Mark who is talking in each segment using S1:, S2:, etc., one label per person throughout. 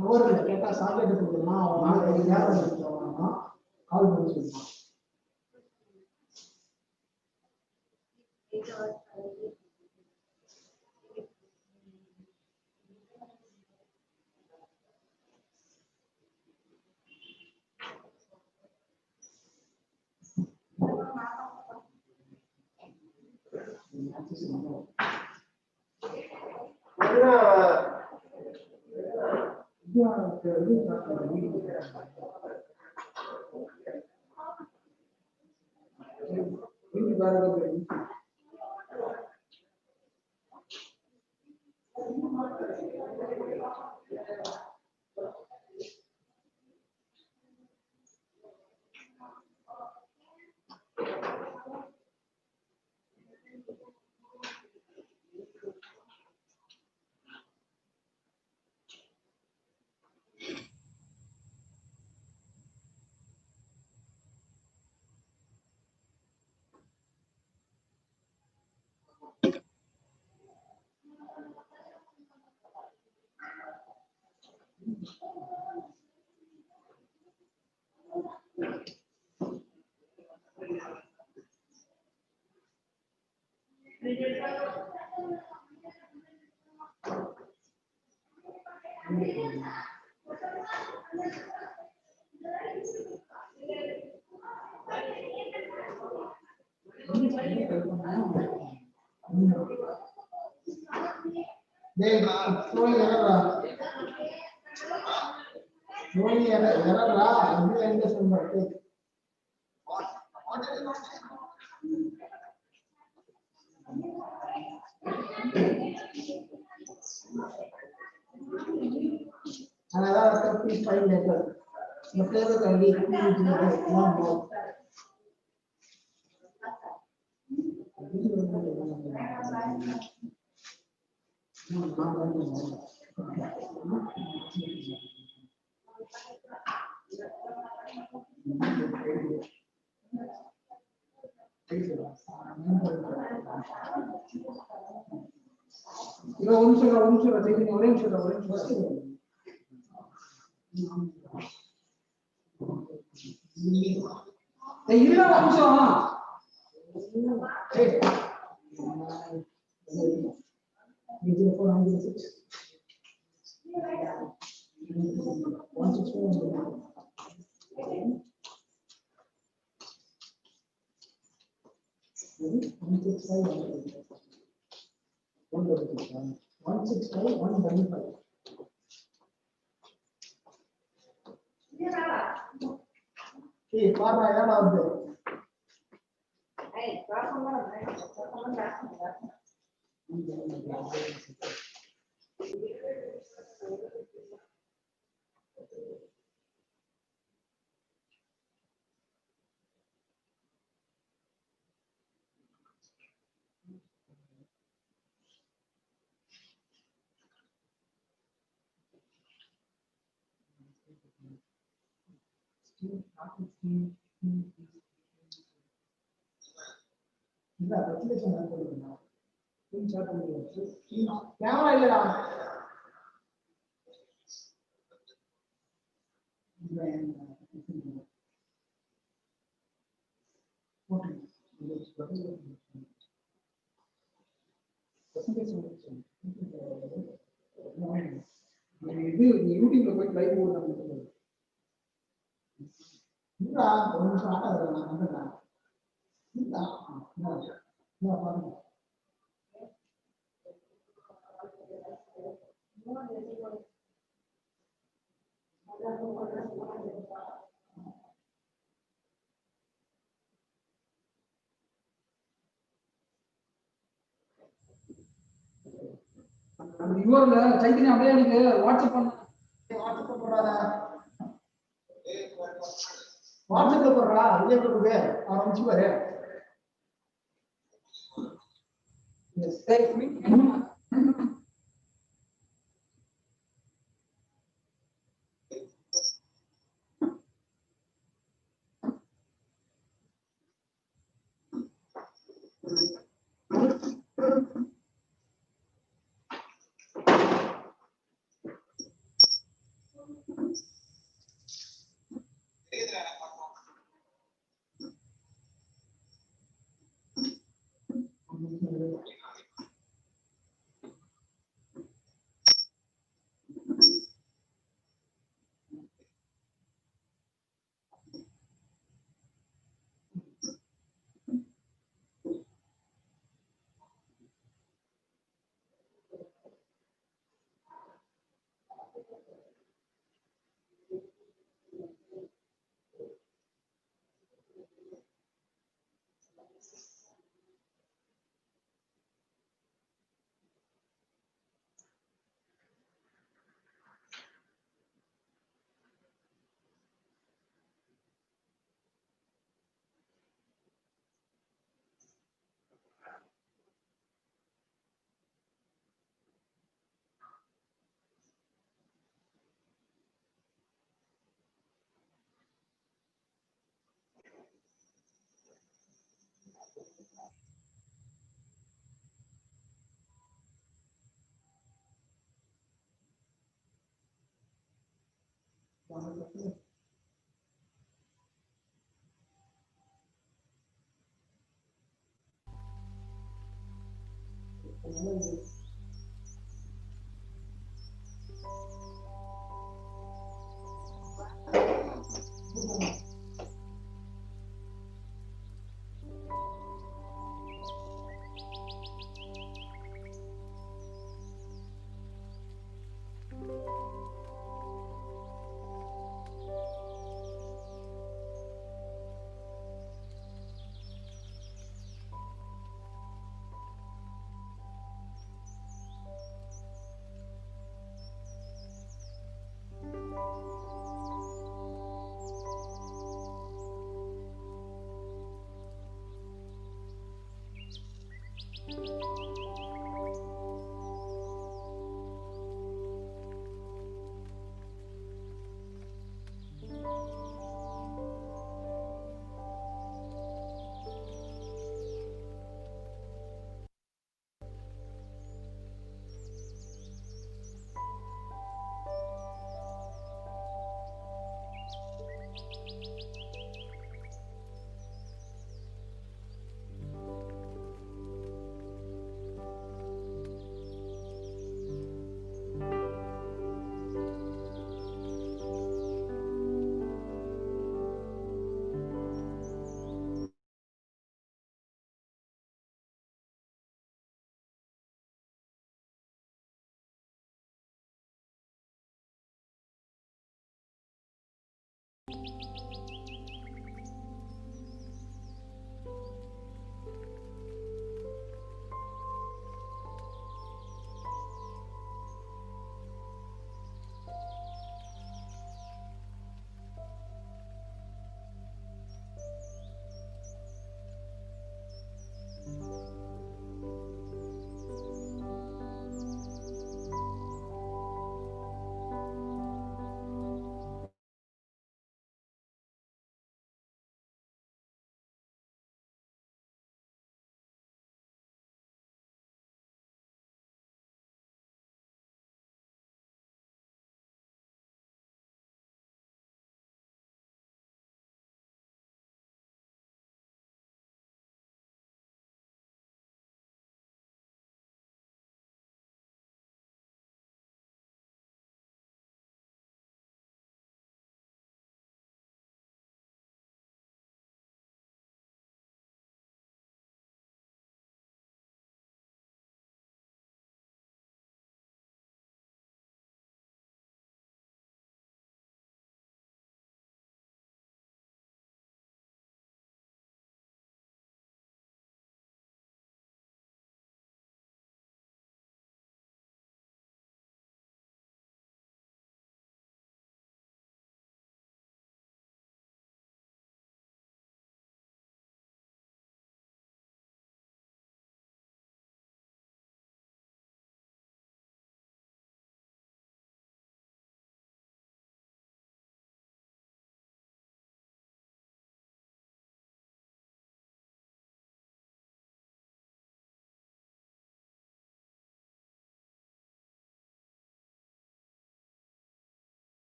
S1: ஒவ்வொரு கேட்டா சாக்லேட் கொடுக்கணுமா அவன் யார் வந்து கால் பண்ணி சொல்லுவான். யூடியூப்ல போய் லைவ் போடுறாங்க. ஒரு நிமிஷம் ஆகாது, நான் வந்துடுறேன். பாருங்க யுவர்ல சைத்தன்யா அப்படியே எனக்கு வாட்ஸ்அப் பண்ண வாட்ஸ்அப்ல போடுறா அதே கொடுக்குது ஆரம்பிச்சு பாரு.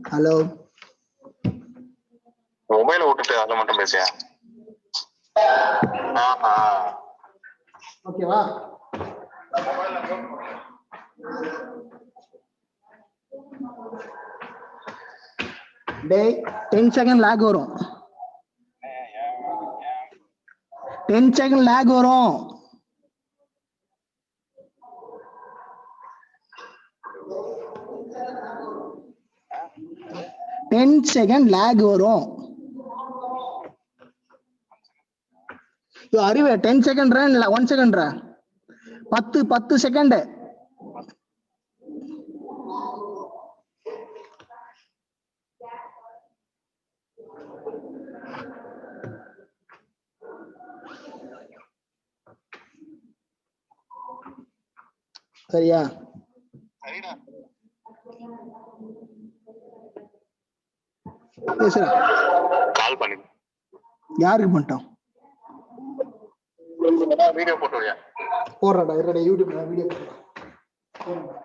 S1: ஹலோ,
S2: மொபைல விட்டுட்டு அதை மட்டும் பேசியா?
S1: ஓகேவா? டேய் 10 செகண்ட் லாக் வரும். 10 செகண்ட் லாக் வரும். அறிவு 10 செகண்ட் 1 செகண்ட் 10 செகண்ட் சரியா?
S2: சரிடா.
S1: பேசுறா.
S2: கால் பண்ணி.
S1: யாருக்கு பண்ணிட்டோம்?
S2: வீடியோ போட்டுறியா?
S1: போடுறடா, என்னோட யூடியூப்ல வீடியோ போடுறேன்.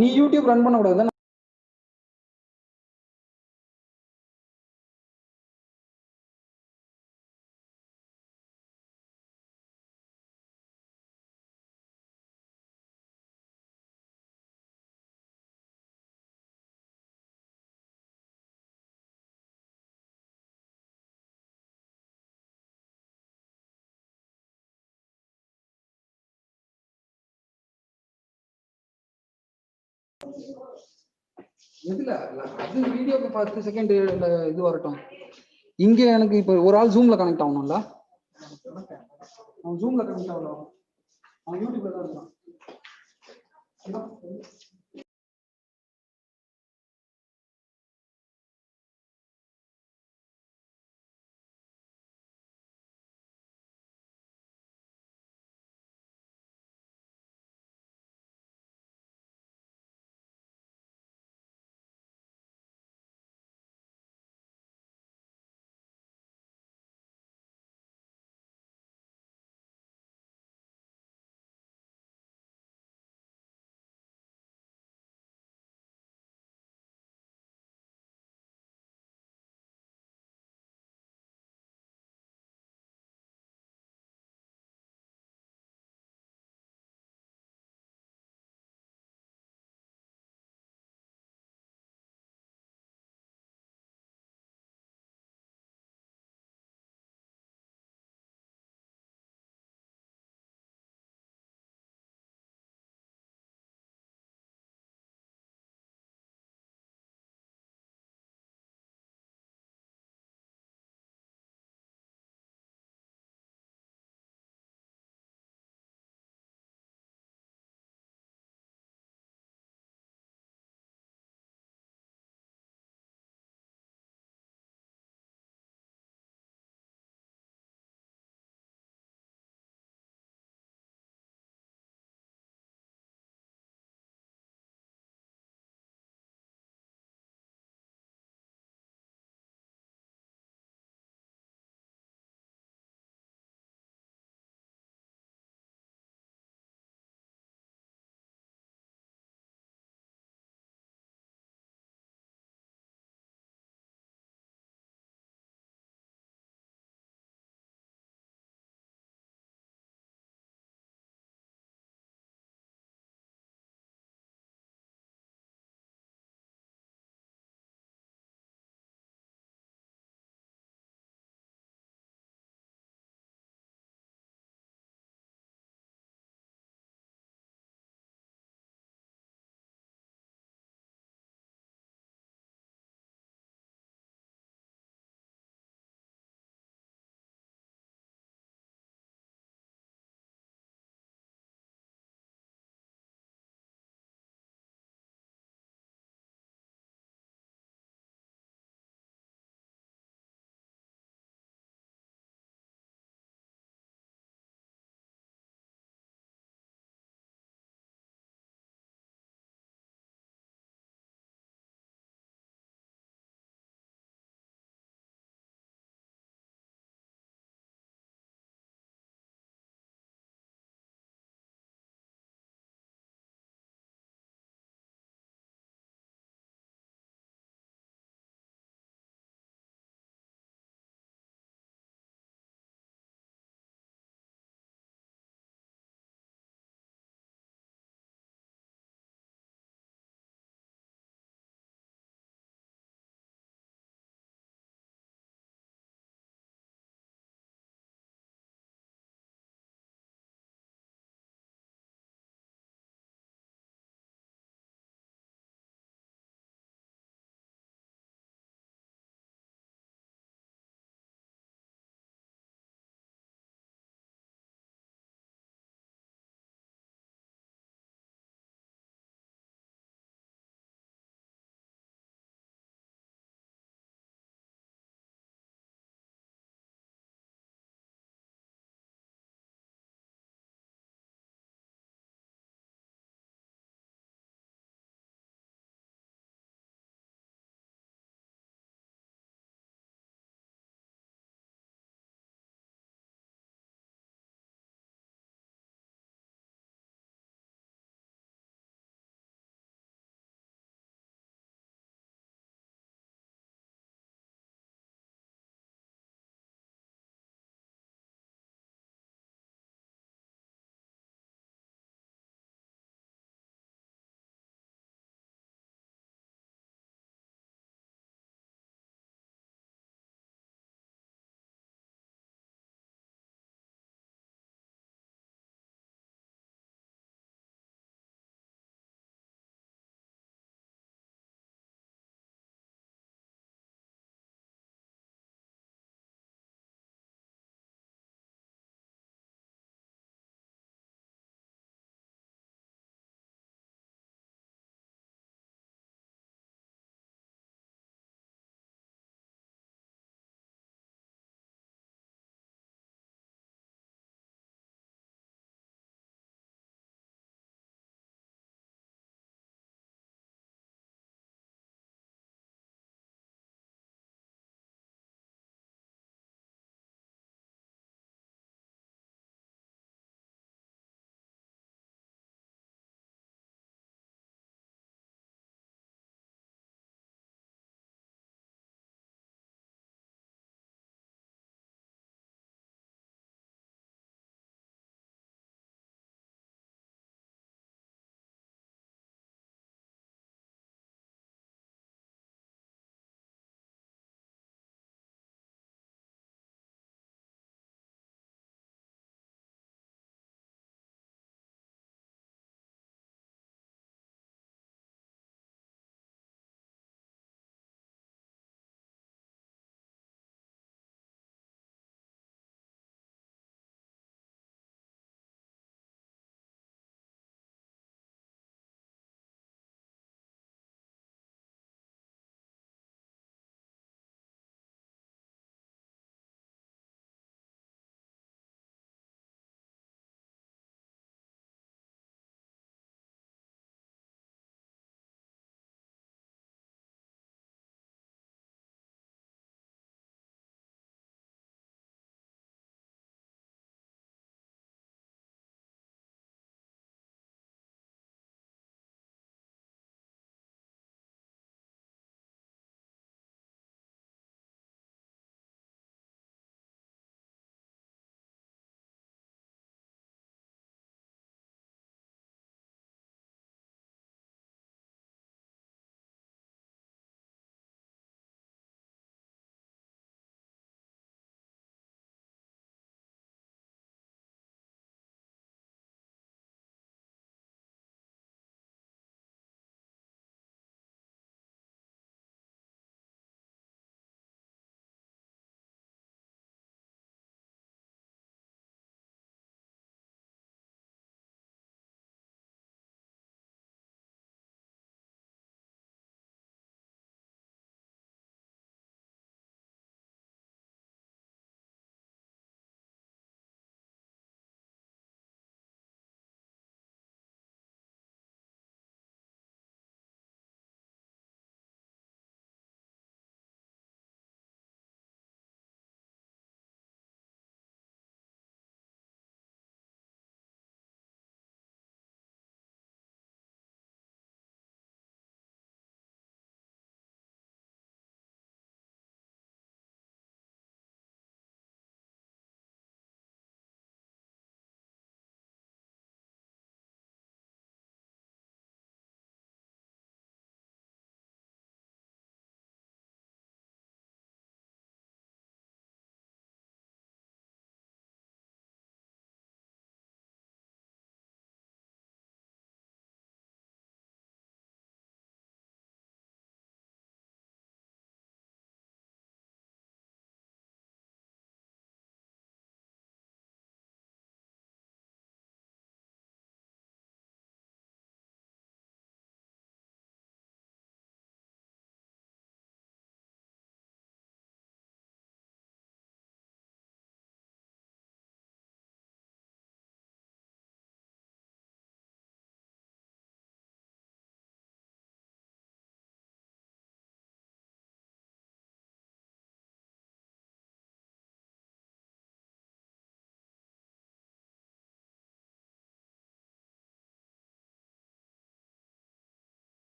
S1: நீ யூடியூப் ரன் பண்ணக்கூடாது. எதுல அது வீடியோக்கு 10 செகண்ட் இது வரட்டும். இங்க எனக்கு இப்ப ஒரு ஆள் ஜூம்ல கனெக்ட் ஆகணும்ல. அவன் ஜூம்ல கனெக்ட் ஆகணும். அவன் யூடியூப்ல தான் இருக்கான்.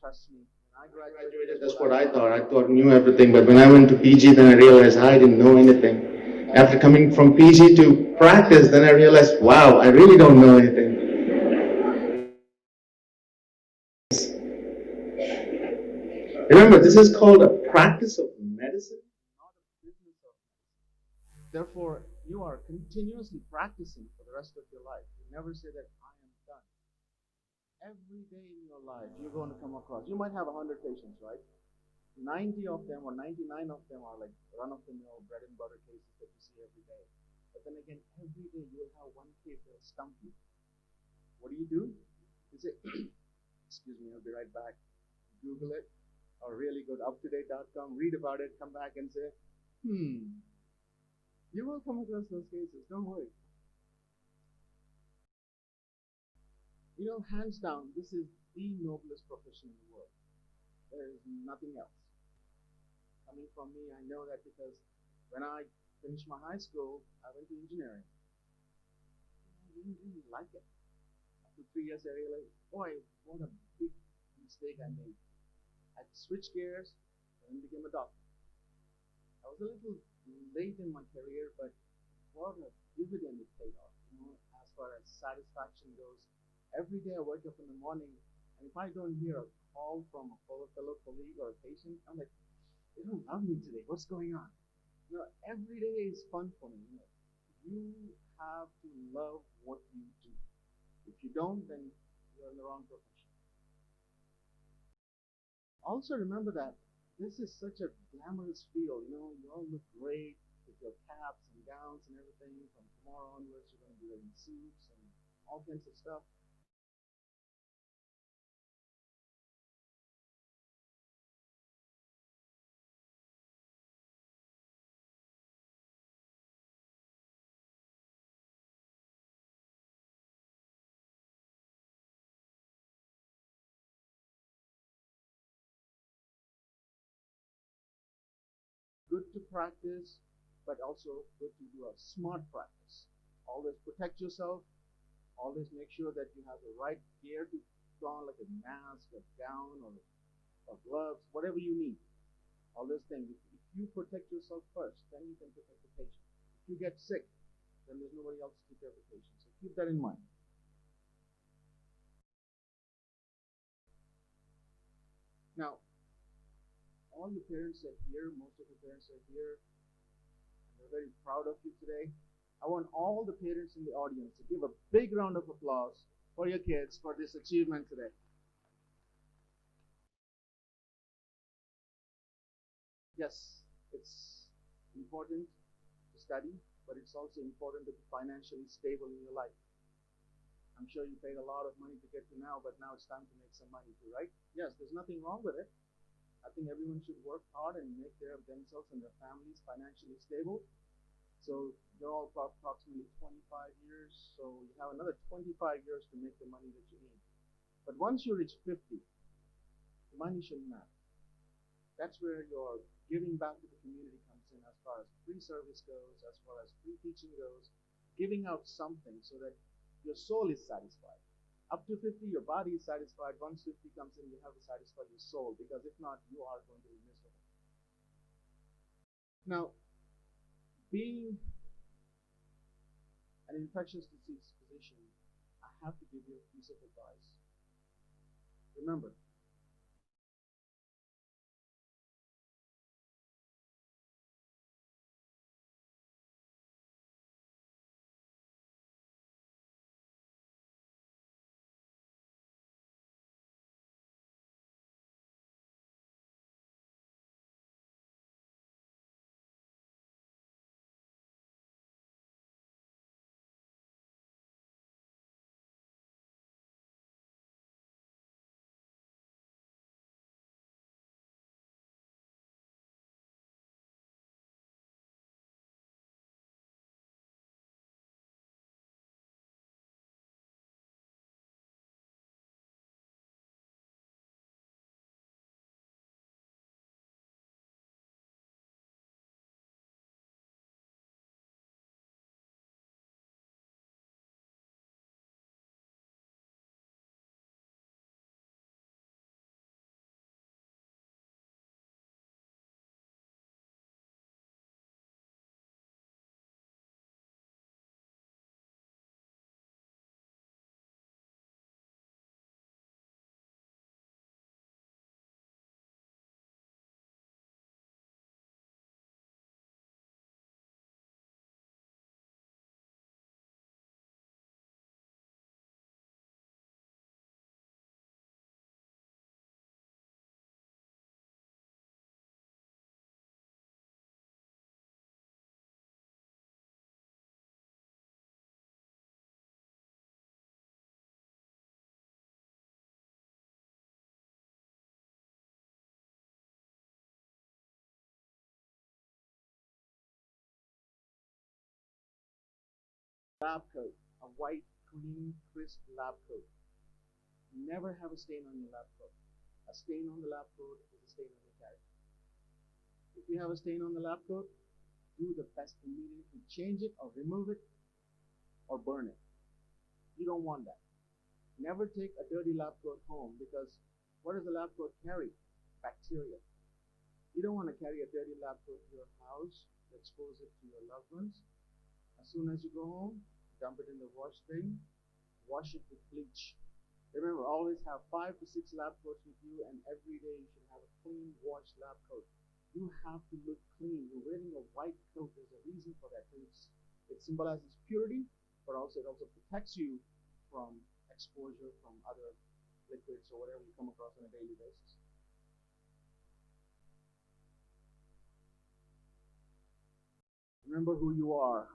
S3: Trust me, when I graduated, that's what I thought. I thought I knew everything, but when I went to PG, then I realized I didn't know anything. After coming from PG to practice, then I realized, wow, I really don't know anything. Remember, this is called a practice of medicine, not a business of medicine. Therefore, you are continuously practicing for the rest of your life. You never say that I am done. Every day in your life, you're going to come across. You might have 100 patients, right? 90 of them or 99 of them are like run-of-the-mill bread and butter cases that you see every day. But then again, every day you'll have one case that'll stump you. What do? You say, excuse me, I'll be right back. Google it or really go to uptodate.com, read about it, come back and say, you will come across those cases, don't worry. You know, hands down, this is the noblest profession in the world. There is nothing else. Coming from me, I know that because when I finished my high school, I went to engineering. I didn't really like it. After 3 years, I realized, boy, what a big mistake I made. I switched gears and became a doctor. I was a little late in my career, but what a dividend it paid off. You know, as far as satisfaction goes, every day I wake up in the morning, and if I don't hear a call from a fellow colleague or a patient, I'm like, they don't love me today. What's going on? You know, every day is fun for me. You have to love what you do. If you don't, then you're in the wrong profession. Also remember that this is such a glamorous field. You know, you all look great with your caps and gowns and everything. From tomorrow onwards, you're going to be wearing suits and all kinds of stuff. Good to practice, but also good to do a smart practice. Always protect yourself. Always make sure that you have the right gear to put on, like a mask, a gown, or gloves, whatever you need. All those things. If you protect yourself first, then you can protect the patient. If you get sick, then there's nobody else to take care of the patient. So keep that in mind. Now, all the parents are here, most of the parents are here, and they're very proud of you today. I want all the parents in the audience to give a big round of applause for your kids for this achievement today. Yes, it's important to study, but it's also important to be financially stable in your life. I'm sure you paid a lot of money to get to now, but now it's time to make some money too, right? Yes, there's nothing wrong with it. I think everyone should work hard and make themselves and their families financially stable. So you're all approximately 25 years, so you have another 25 years to make the money that you need. But once you reach 50, the money shouldn't matter. That's where your giving back to the community comes in, as far as free service goes, as far as free teaching goes, giving out something so that your soul is satisfied. Up to 50, your body is satisfied. Once 50 comes in, you have to satisfy your soul, because if not, you are going to be miserable. Now, being an infectious disease physician, I have to give you a piece of advice. Remember, Lab coat, a white, clean, crisp lab coat. Never have a stain on your lab coat. A stain on the lab coat is a stain on your character. If you have a stain on the lab coat, do the best immediately change it or remove it or burn it. You don't want that. Never take a dirty lab coat home, because what does the lab coat carry? Bacteria. You don't want to carry a dirty lab coat to your house, expose it to your loved ones. As soon as you go home, dump it in the wash bin, wash it with bleach. Remember, always have 5 to 6 lab coats with you, and every day you should have a clean, washed lab coat. You have to look clean. You're wearing a white coat. There's a reason for that. It symbolizes purity, but also it also protects you from exposure from other liquids or whatever you come across on a daily basis. Remember who you are.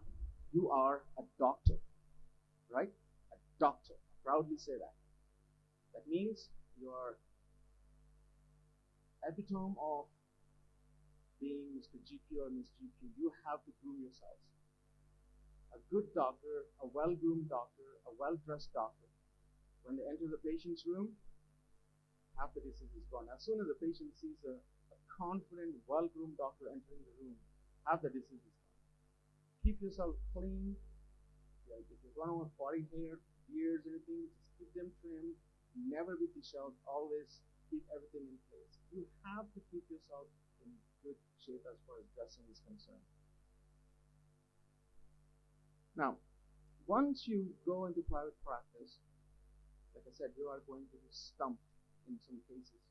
S3: You are a doctor, right? A doctor. Proudly say that. That means you are epitome of being Mr. GP or Miss GP. You have to groom yourselves. A good doctor, a well-groomed doctor, a well-dressed doctor, when they enter the patient's room, half the disease is gone. As soon as the patient sees a confident, well-groomed doctor entering the room, half the disease is gone. Keep yourself clean. If you're going to have body hair, beards, anything, just keep them trimmed. Never be disheveled. Always keep everything in place. You have to keep yourself in good shape as far as dressing is concerned. Now, once you go into private practice, like I said, you are going to be stumped in some cases.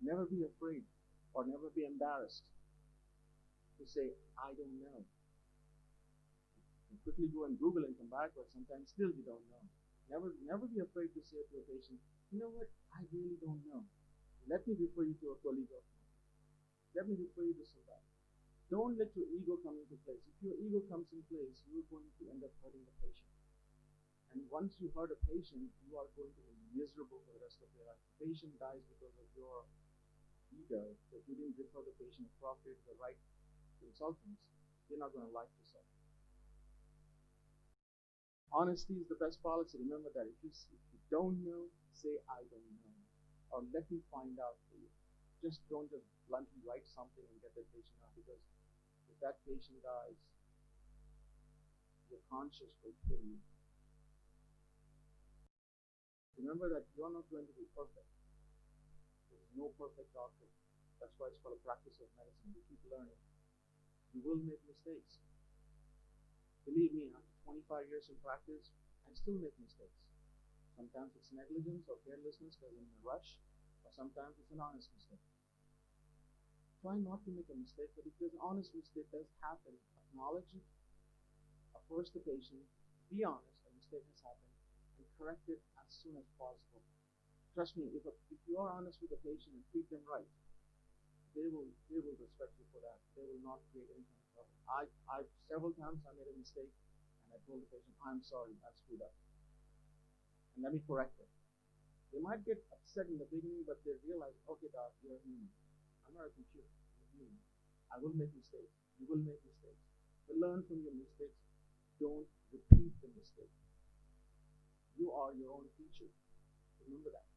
S3: Never be afraid or never be embarrassed to say, I don't know. You quickly go and Google and come back, but sometimes still you don't know. Never be afraid to say to a patient, you know what, I really don't know. Let me refer you to a colleague of mine. Let me refer you to somebody. Don't let your ego come into place. If your ego comes in place, you're going to end up hurting the patient. And once you hurt a patient, you are going to be miserable for the rest of your life. The patient dies because of your ego, that you didn't refer the patient appropriately to the right consultants. You're not going to like yourself. Honesty is the best policy. Remember that. If you don't know, say I don't know. Or let me find out for you. Just don't just bluntly write something and get that patient out, because if that patient dies, your conscience will kill you. Remember that you're not going to be perfect. There's no perfect doctor. That's why it's called a practice of medicine. You keep learning. You will make mistakes. Believe me, after 25 years in practice, I still make mistakes. Sometimes it's negligence or carelessness because I'm in a rush, or sometimes it's an honest mistake. Try not to make a mistake, but if there's an honest mistake does happen, acknowledge it, approach the patient, be honest, a mistake has happened, and correct it as soon as possible. Trust me, if you are honest with the patient and treat them right, they will respect you for that. They will not create any kind of trouble. I several times I made a mistake and I told the patient, I'm sorry, I screwed up. And let me correct it. They might get upset in the beginning, but they realize, okay, doc, you're a human. I'm not a computer. I'm a human. I will make mistakes. You will make mistakes. But learn from your mistakes. Don't repeat the mistake. You are your own teacher. Remember that.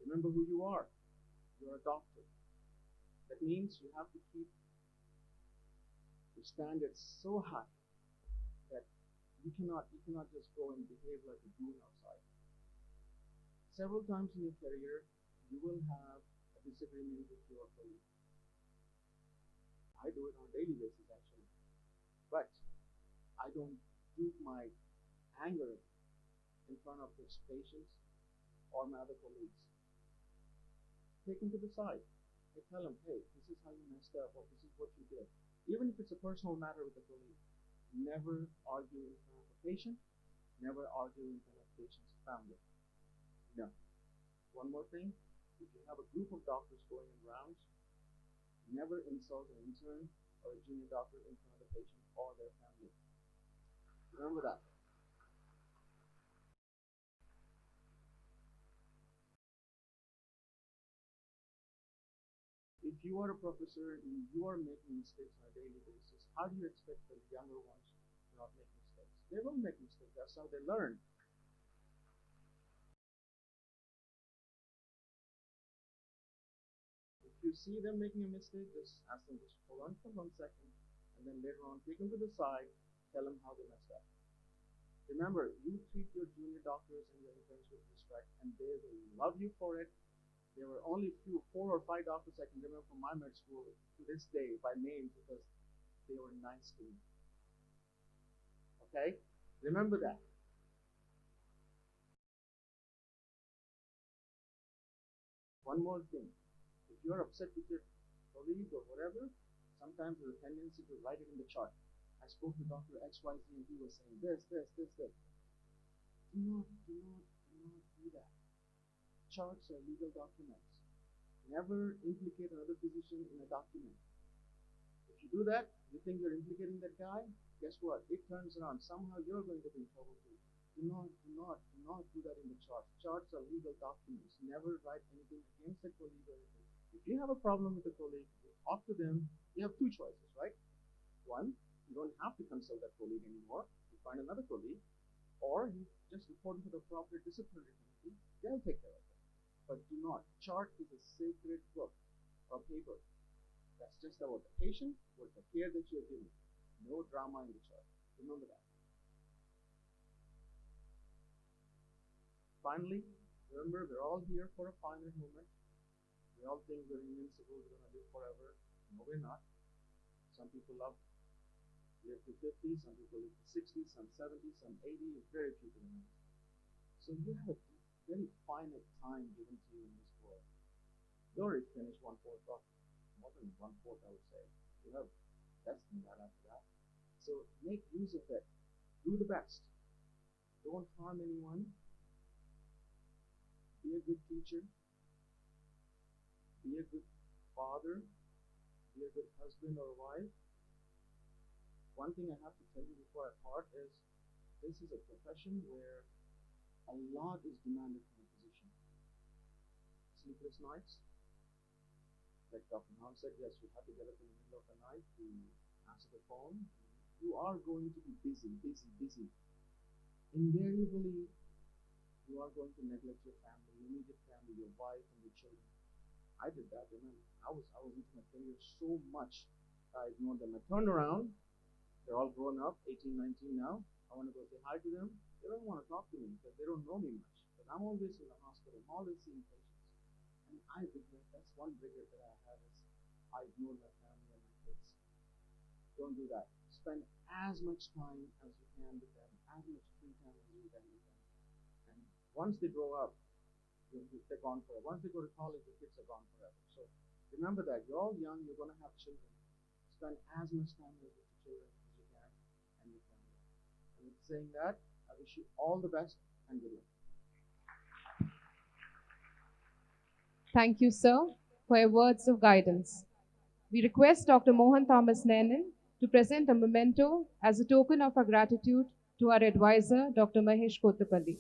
S3: Remember who you are. You're a doctor. That means you have to keep your standards so high that you cannot just go and behave like a goon outside. Several times in your career, you will have a disagreement with your colleague. I do it on a daily basis actually. But I don't do my anger in front of those patients or my other colleagues. Take them to the side. I tell them, hey, this is how you messed up, or this is what you did. Even if it's a personal matter with a colleague, never argue in front of a patient, never argue in front of a patient's family. No. One more thing, if you have a group of doctors going in rounds, never insult an intern or a junior doctor in front of the patient or their family. Remember that. If you are a professor and you are making mistakes on a daily basis, how do you expect the younger ones to not make mistakes? They will make mistakes. That's how they learn. If you see them making a mistake, just ask them, just hold on for 1 second, and then later on take them to the side, tell them how they messed up. Remember, you treat your junior doctors and your interns with respect, and they will love you for it. There were only four or five doctors I can remember from my med school to this day by name because they were nice to me. Okay? Remember that. One more thing. If you're upset with your colleague or whatever, sometimes there's a tendency to write it in the chart. I spoke to Dr. XYZ and he was saying this. Do not do that. Charts are legal documents. Never implicate another physician in a document. If you do that, you think you're implicating that guy, guess what? It turns around. Somehow you're going to be in trouble too. Do not do that in the charts. Charts are legal documents. Never write anything against a colleague or anything. If you have a problem with a colleague, you talk to them. You have two choices, right? One, you don't have to consult that colleague anymore. You find another colleague, or you just report to the appropriate disciplinary committee. They'll take care of it. But do not. Chart is a sacred book or paper. That's just about the patient with the care that you're giving. No drama in the chart. Remember that. Finally, remember we're all here for a finite moment. We all think we're invincible, we're going to live forever. No, we're not. Some people live to 50, some people live to 60, some 70, some 80, very few people. So you have a very finite time given to you in this world. You already finished 1/4 of, more than 1/4 I would say. You have less than that after that. So make use of it. Do the best. Don't harm anyone. Be a good teacher. Be a good father. Be a good husband or wife. One thing I have to tell you before I part is this is a profession where a lot is demanded from a physician. Sleepless nights. Like Dr. Han said, yes, you have to get up in the middle of the night to answer the phone. You are going to be busy. Invariably, you are going to neglect your family, your immediate family, your wife, and your children. I did that, remember. I was into my career so much. I ignored them. I turned around. They're all grown up, 18, 19 now. I want to go say hi to them. They don't want to talk to me because they don't know me much. But I'm always in the hospital. I'm always seeing patients. And I regret, that's one regret that I have is I ignored my family and my kids. Don't do that. Spend as much time as you can with them, as much free time as you can with them. And once they grow up, they're gone forever. Once they go to college, the kids are gone forever. So remember that. You're all young, you're going to have children. Spend as much time with your children as you can and your family. And with saying that, I wish you all the best and good luck.
S4: Thank you, sir, for your words of guidance. We request Dr. Mohan Thomas Nanan to present a memento as a token of our gratitude to our advisor, Dr. Mahesh Kottapalli.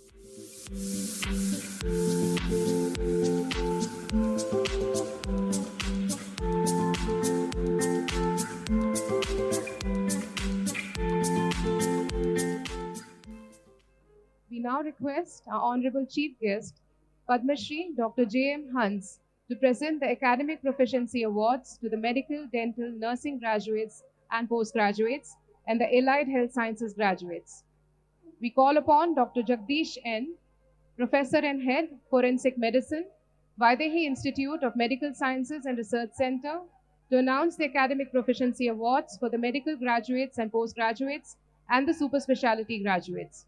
S4: We now request our Honorable Chief Guest, Padma Shri Dr. J.M. 1's, to present the Academic Proficiency Awards to the medical, dental, nursing graduates and postgraduates and the Allied Health Sciences graduates. We call upon Dr. Jagdish N., Professor and Head, Forensic Medicine, Vydehi Institute of Medical Sciences and Research Center, to announce the Academic Proficiency Awards for the medical graduates and postgraduates and the super specialty graduates.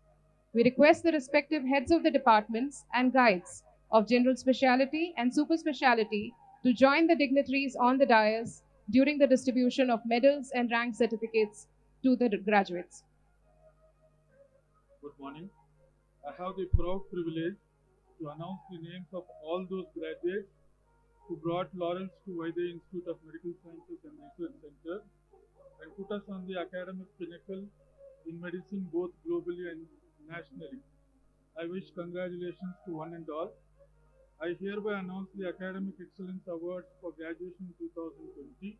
S4: We request the respective heads of the departments and guides of general specialty and super specialty to join the dignitaries on the dais during the distribution of medals and rank certificates to the graduates.
S5: Good morning. I have the proud privilege to announce the names of all those graduates who brought laurels to Vydehi Institute of Medical Sciences and Research Center and put us on the academic pinnacle in medicine both globally and nationally. I wish congratulations to one and all. I hereby announce the Academic Excellence Awards for Graduation 2020.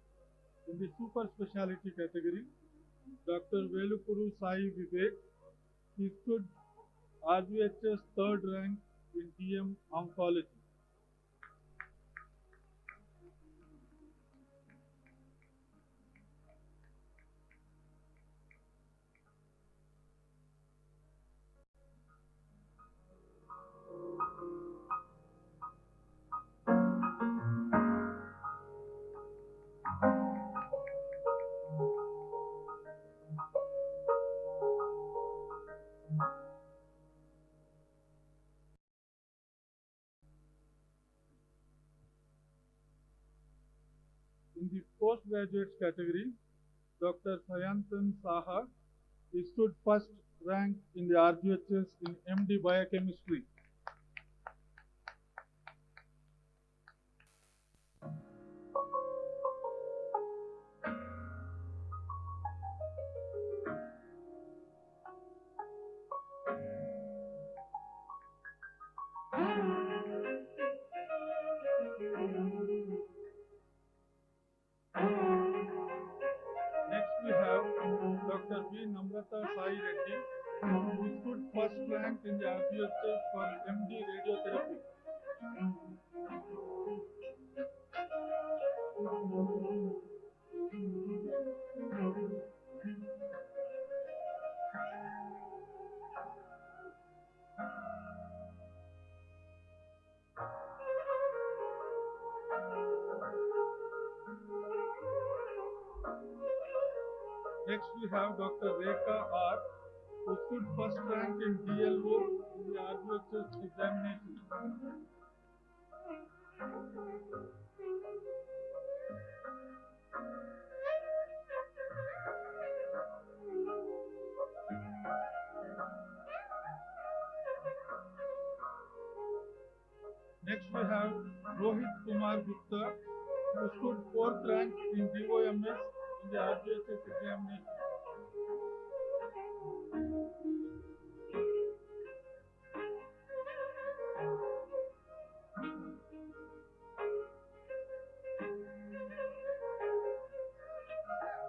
S5: In the Super Speciality category, Dr. Velupuru Sai Vivek, he stood RVHS third rank in DM Oncology. In the postgraduates category, Dr. Sayantan Saha, he stood first rank in the RGHS in MD Biochemistry. Next we have Dr. B. Namrata Sai Reddy, who stood first rank in the RGHS for MD Radiotherapy. Next we have Dr. Rekha R, who stood first rank in DLO in the RGHS examination. Next we have Rohit Kumar Gupta, who stood fourth rank in DOMS in the RGHS examination.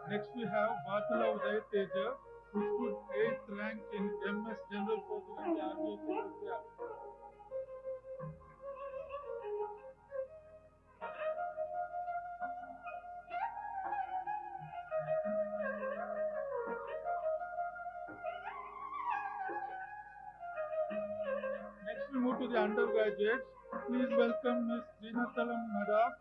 S5: Next we have Vatula Uday Teja, who stood 8th rank in MS General Surgery in the RGHS exam. Next we move to the undergraduates. Please welcome Ms. Jinatalam Nadaf,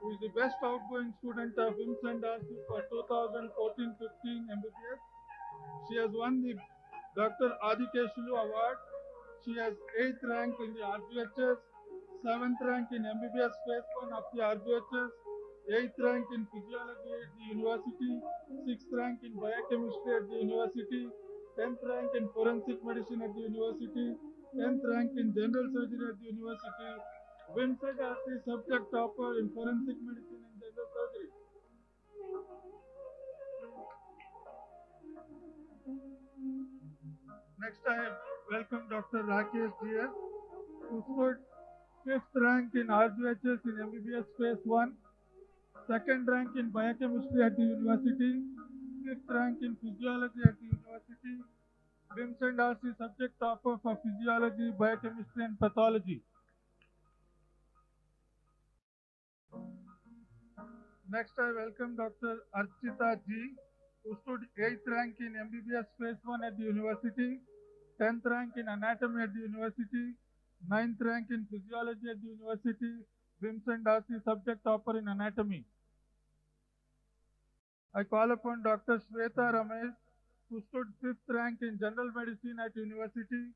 S5: who is the best outgoing student of IMS and RC for 2014-15 MBBS. She has won the Dr. Adikeshulu Award. She has 8th rank in the RGHS, 7th rank in MBBS Phase 1 of the RGHS, 8th rank in Physiology at the University, 6th rank in Biochemistry at the University, 10th rank in Forensic Medicine at the University, 10th rank in General Surgery at the University, WIMSET as the subject topper in Forensic Medicine and General Surgery. Next I welcome Dr. Rakesh GS, who stood 5th rank in RGHS in MBBS Phase 1, 2nd rank in Biochemistry at the University, 5th rank in Physiology at the University, WIMS and RC subject topper for Physiology, Biochemistry and Pathology. Next I welcome Dr. Archita G, who stood 8th rank in MBBS Phase 1 at the University, 10th rank in Anatomy at the University, 9th rank in Physiology at the University, WIMS and RC subject topper in Anatomy. I call upon Dr. Shweta Ramesh, who stood 5th rank in General Medicine at University,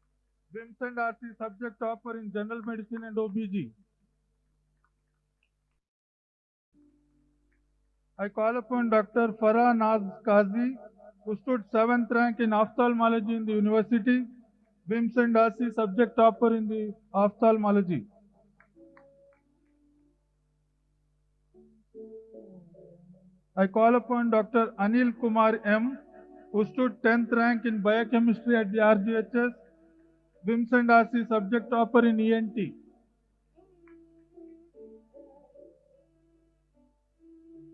S5: WIMS and RC subject topper in General Medicine and OBG. I call upon Dr. Farah Naz Qazi, who stood 7th rank in Ophthalmology in the University, WIMS and RC subject topper in the Ophthalmology. I call upon Dr. Anil Kumar M, who stood 10th rank in Biochemistry at the RGHS, WIMS and RC subject topper in ENT.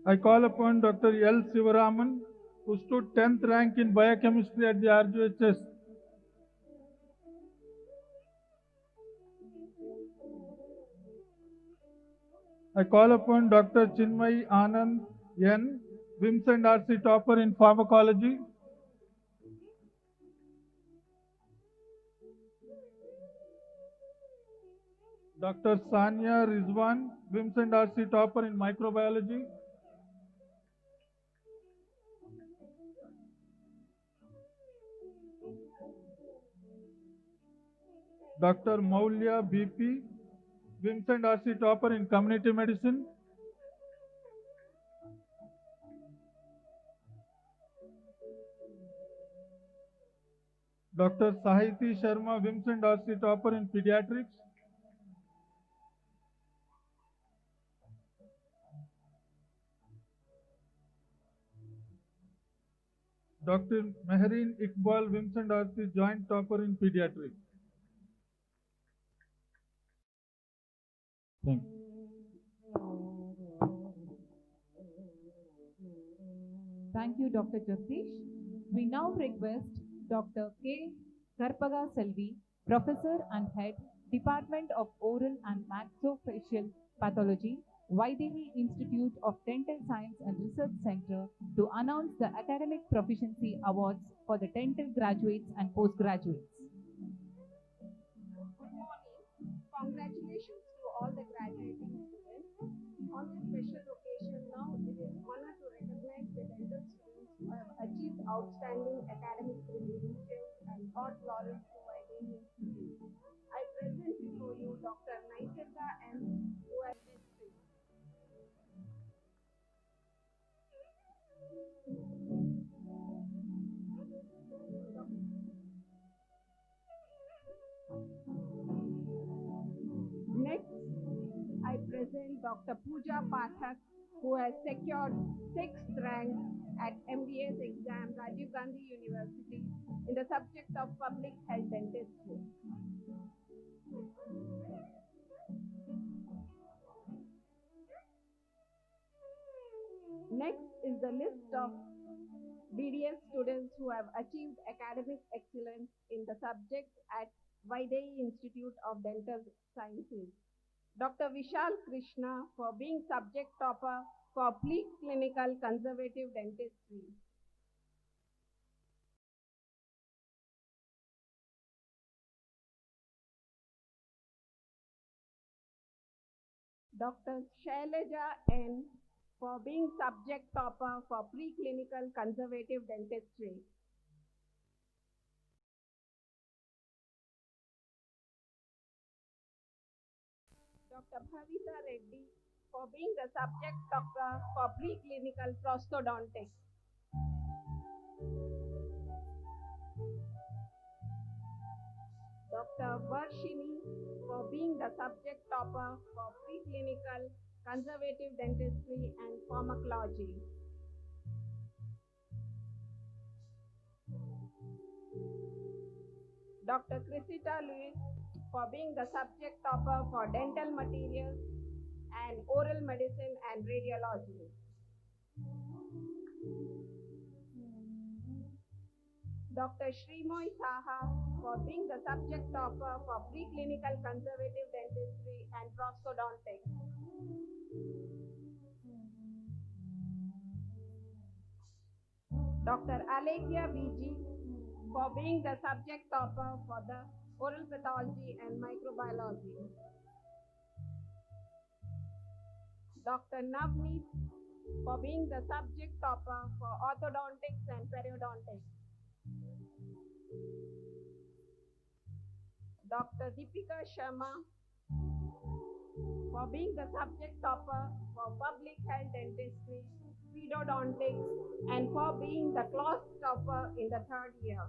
S5: I call upon Dr. L. Sivaraman, who stood 10th rank in biochemistry at the RGHS. I call upon Dr. Chinmay Anand N, WIMS and RC topper in pharmacology. Dr. Sanya Rizwan, WIMS and RC topper in microbiology. Dr. Maulya BP, WIMS and RC topper in community medicine. Dr. Sahiti Sharma, WIMS and RC topper in pediatrics. Dr. Mehreen Iqbal, WIMS and RC joint topper in pediatrics. Thank you.
S4: Thank you, Dr. Jagdish. We now request Dr. K. Karpaga Selvi, Professor and Head, Department of Oral and Maxillofacial Pathology, Vydehi Institute of Dental Science and Research Center, to announce the Academic Proficiency Awards for the dental graduates and postgraduates.
S6: Good morning. Congratulations to all the graduating students. On this special occasion now, it is honor to recognize the dental students who have achieved outstanding academic credentials and got laurels to Vydehi Institute. I present before you Dr. Naikirka M. who has history. Next, I present Dr. Pooja Pathak, who has secured 6th rank at MBS exam, Rajiv Gandhi University, in the subject of public health dentistry. Next is the list of BDS students who have achieved academic excellence in the subject at Vydehi Institute of Dental Sciences. Dr. Vishal Krishna for being subject topper for preclinical conservative dentistry. Dr. Shailaja N for being subject topper for preclinical conservative dentistry. Dr. Bhavita Reddy for being the subject topper for preclinical prosthodontics. Dr. Varshini for being the subject topper for preclinical conservative dentistry and pharmacology. Dr. Chrisita Lewis for being the subject topper for dental materials and oral medicine and radiology. Dr. Shrimoy Saha for being the subject topper for preclinical conservative dentistry and prosthodontics. Dr. Alekia VG for being the subject topper for the oral pathology and microbiology. Dr. Navneet for being the subject topper for orthodontics and periodontics. Dr. Deepika Sharma for being the subject topper for public health dentistry, pedodontics, and for being the class topper in the 3rd year.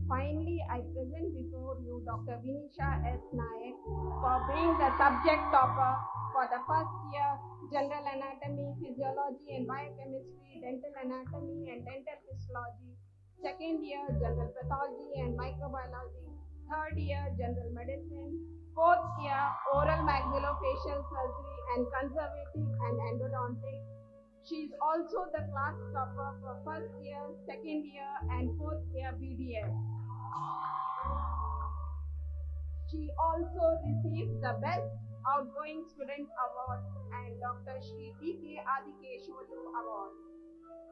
S6: Finally, I present before you Dr. Vinisha S. Nayak for being the subject topper for the 1st year General Anatomy, Physiology and Biochemistry, Dental Anatomy and Dental Histology, 2nd year General Pathology and Microbiology, third year general medicine, fourth year oral maxillofacial surgery and conservative and endodontics. She is also the class topper for first year, second year and fourth year BDS. She also received the Best Outgoing Student Award and Dr. Shri D.K. Adikeshwalu Award.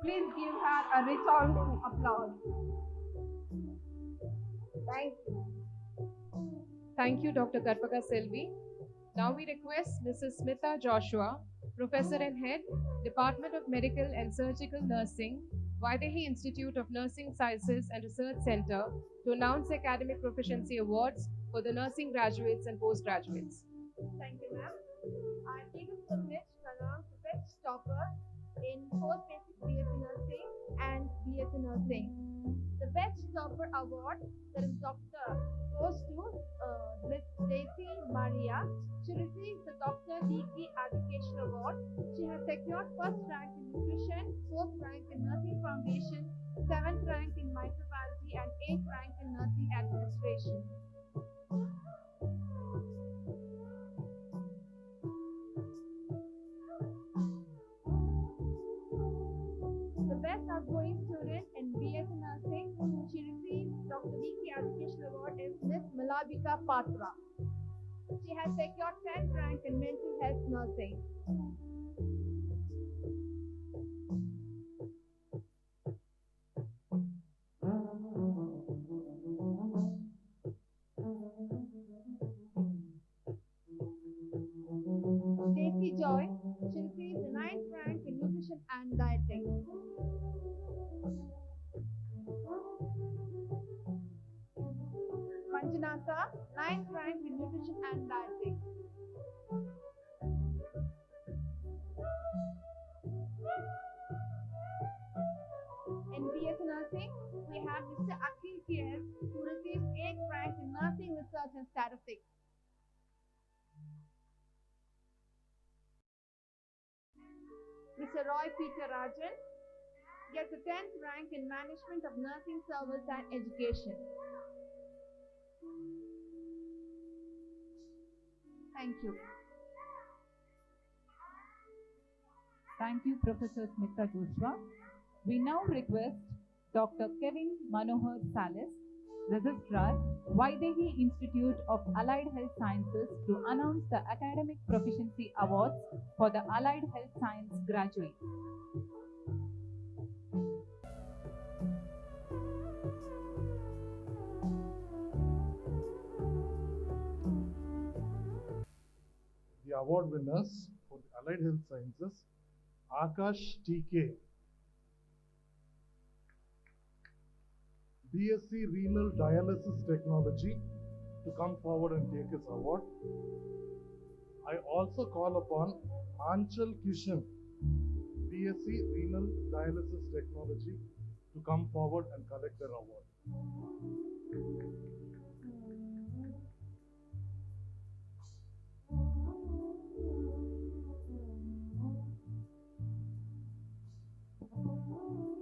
S6: Please give her a resounding applause. Thank you.
S4: Thank you, Dr. Karpaka Selvi. Now we request Mrs. Smita Joshua, Professor and Head, Department of Medical and Surgical Nursing, Vydehi Institute of Nursing Sciences and Research Center, to announce the Academic Proficiency Awards for the nursing graduates and postgraduates.
S6: Thank you, ma'am. I take the privilege to announce the best topper in post-basic BSc Nursing and BSc Nursing. The best topper award, that is Doctor, goes to Miss Stacy Maria. She received the Dr. D.K. Adikeshwalu Award. She has secured first rank in nutrition, fourth rank in nursing foundation, seventh rank in microbiology, and eighth rank in nursing administration. The best outgoing student in BSc Nursing, she received Dr. D.K. Adikeshwalu Award is Miss Malabika Patra. She has secured 10th rank in mental health nursing. Stacy Joy, she received the 9th rank in nutrition and dieting. Manjunatha, 9th rank in nutrition and dieting. In BSc Nursing, we have Mr. Akhil KS, who received 8th rank in nursing research and statistics. Mr. Roy Peter Rajan gets a 10th rank in management of nursing service and education. Thank you.
S7: Thank you, Professor Smita Joshua. We now request Dr. Kevin Manohar Salis, Registrar, Vydehi Institute of Allied Health Sciences, to announce the Academic Proficiency Awards for the Allied Health Science graduates.
S8: The award winners for the Allied Health Sciences, Akash TK, BSc Renal Dialysis Technology, to come forward and take his award. I also call upon Anchal Kishan, BSc Renal Dialysis Technology, to come forward and collect their award.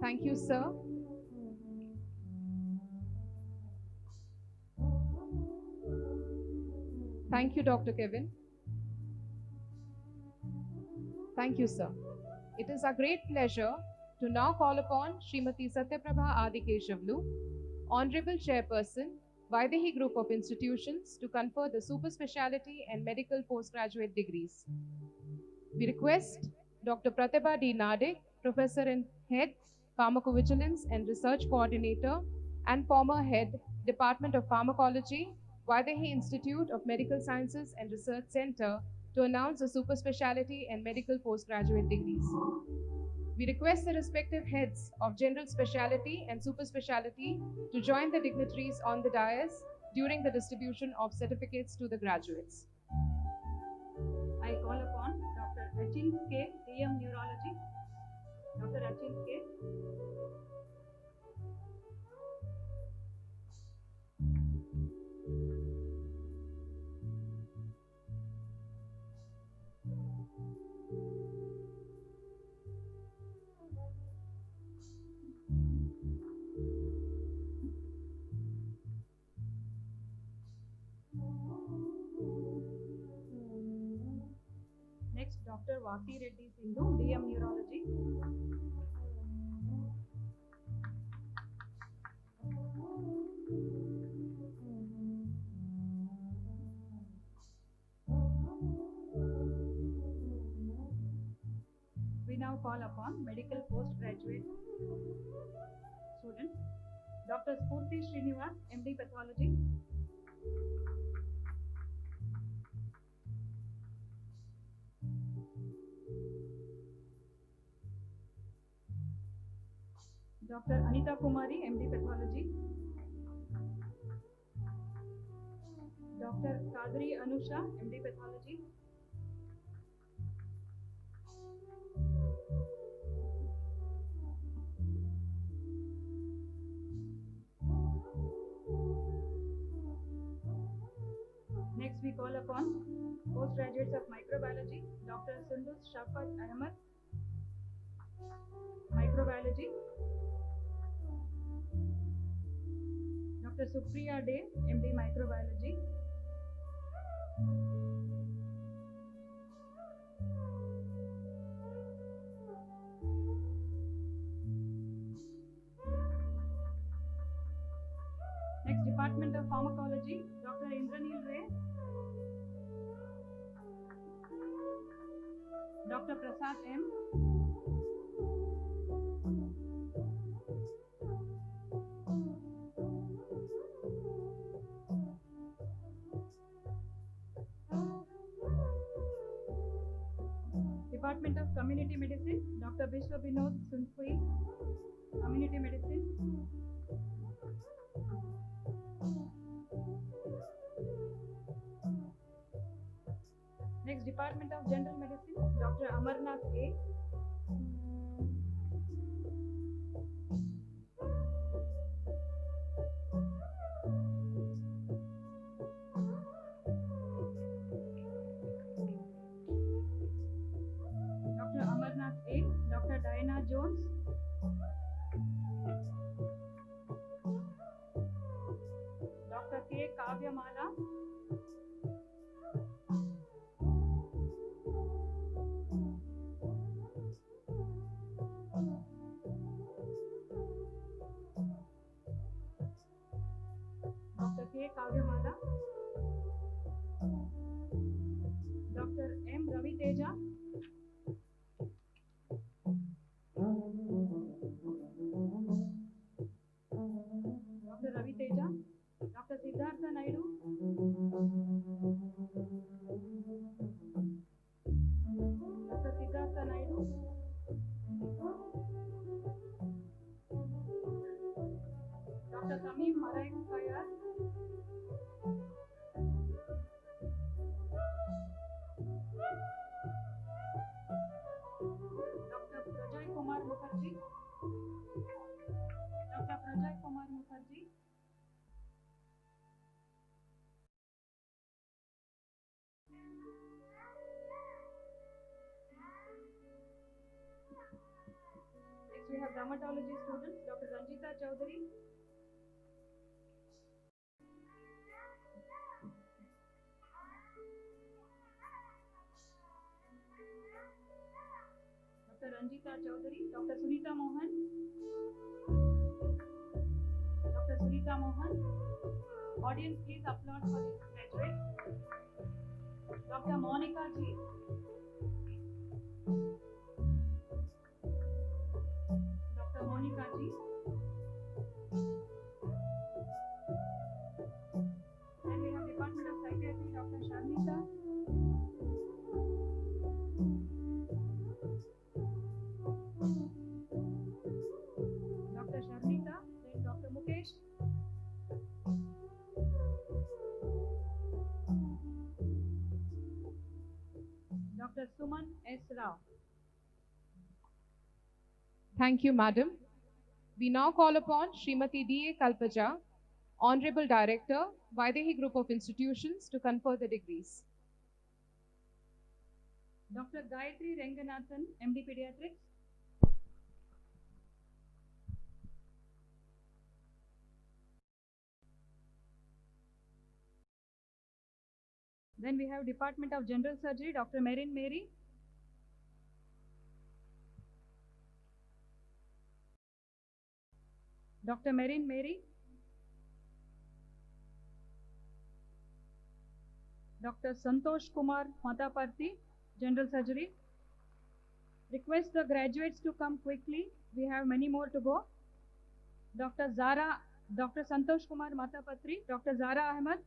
S4: Thank you, sir. Thank you, Dr. Kevin. Thank you, sir. It is our great pleasure to now call upon Srimati Satyaprabha Adikeshwalu, Honorable Chairperson, Vydehi Group of Institutions, to confer the super specialty and medical postgraduate degrees. We request Dr. Pratibha D. Nadik, Professor and Head, Pharmacovigilance and Research Coordinator, and former Head, Department of Pharmacology, Vydehi Institute of Medical Sciences and Research Center, to announce the super specialty and medical postgraduate degrees. We request the respective heads of general specialty and super specialty to join the dignitaries on the dais during the distribution of certificates to the graduates.
S9: I call upon Dr. Achins K, DM Neurology. Dr. Achins K. Next, Dr. Vasi Reddy Sindhu, DM Neurology. We now call upon medical postgraduate student, Dr. Spurti Srinivas, MD Pathology. Dr. Anita Kumari, MD Pathology. Dr. Kadri Anusha, MD Pathology. Next, we call upon postgraduates of microbiology, Dr. Sundus Shafat Ahmed, microbiology. Dr. Supriya De, MD microbiology. Next, Department of Pharmacology, Dr. Indranil Ray. Dr. Prasad M. Department of Community Medicine, Dr. Vishwa Binod Sunpui, Community Medicine. Next, Department of General Medicine, Dr. Amarnath A. Dr. Amarnath A. Dr. Diana Jones. Dr. K. Kavyamala. Dr. K. Kavyamala. Dr. M. Ravi Teja. Dr. Ravi Teja. Dr. Siddhartha Naidu. Dr. Siddhartha Naidu. Dr. Tamim Maraik Kayar. Dr. Prajay Kumar Mukherjee. Dr. Prajay Kumar Mukherjee. Next, we have dermatology students, Dr. Ranjita Chaudhary. Dr. Ranjita Chaudhary, Dr. Sunita Mohan. Dr. Sunita Mohan. Audience, please applaud for this graduate. Dr. Monica G. Dr. Monica G. Then we have Department of Psychiatry, Dr. Sharmita. Dr. Sharmita, then Dr. Mukesh. Dr. Suman S. Rao.
S4: Thank you, Madam. We now call upon Srimati D.A. Kalpaja, Honorable Director, Vydehi Group of Institutions, to confer the degrees.
S9: Dr. Gayatri Renganathan, MD Pediatrics. Then we have Department of General Surgery, Dr. Merin Mary. Dr. Marin Mary, Dr. Santosh Kumar Mataparthi, General Surgery. Request the graduates to come quickly. We have many more to go. Dr. Santosh Kumar Matapatri, Dr. Zara Ahmed,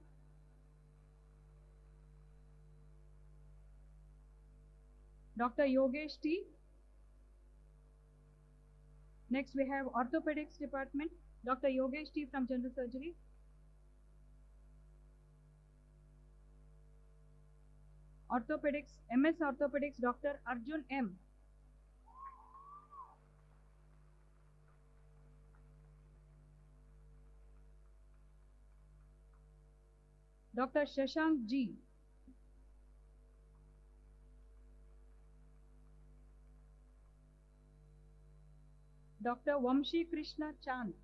S9: Dr. Yogesh T. Next we have Orthopedics Department, Dr. Yogesh T from General Surgery. Orthopedics, MS Orthopedics, Dr. Arjun M. Dr. Shashank G. Dr. Vamshi Krishna Chand.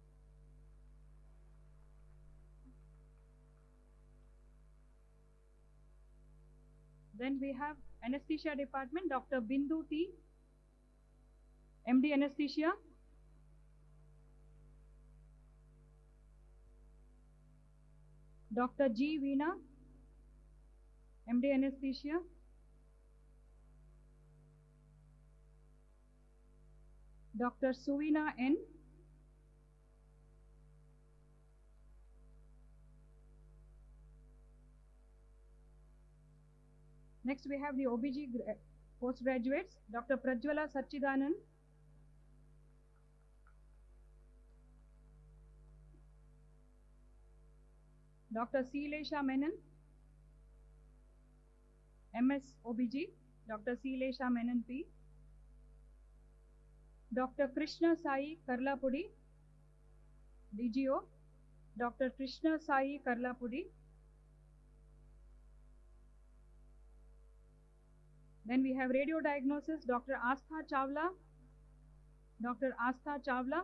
S9: Then we have Anesthesia Department, Dr. Bindu T. MD Anesthesia. Dr. G. Veena, MD Anesthesia. Dr. Suvina N. Next we have the OBG postgraduates, Dr. Prajwala Sachidanand, Dr. Seelesha Menon, MS OBG, Dr. Seelesha Menon P, Dr. Krishna Sai Karlapudi, DGO, Dr. Krishna Sai Karlapudi. Then we have radio diagnosis, Dr. Astha Chawla, Dr. Astha Chawla,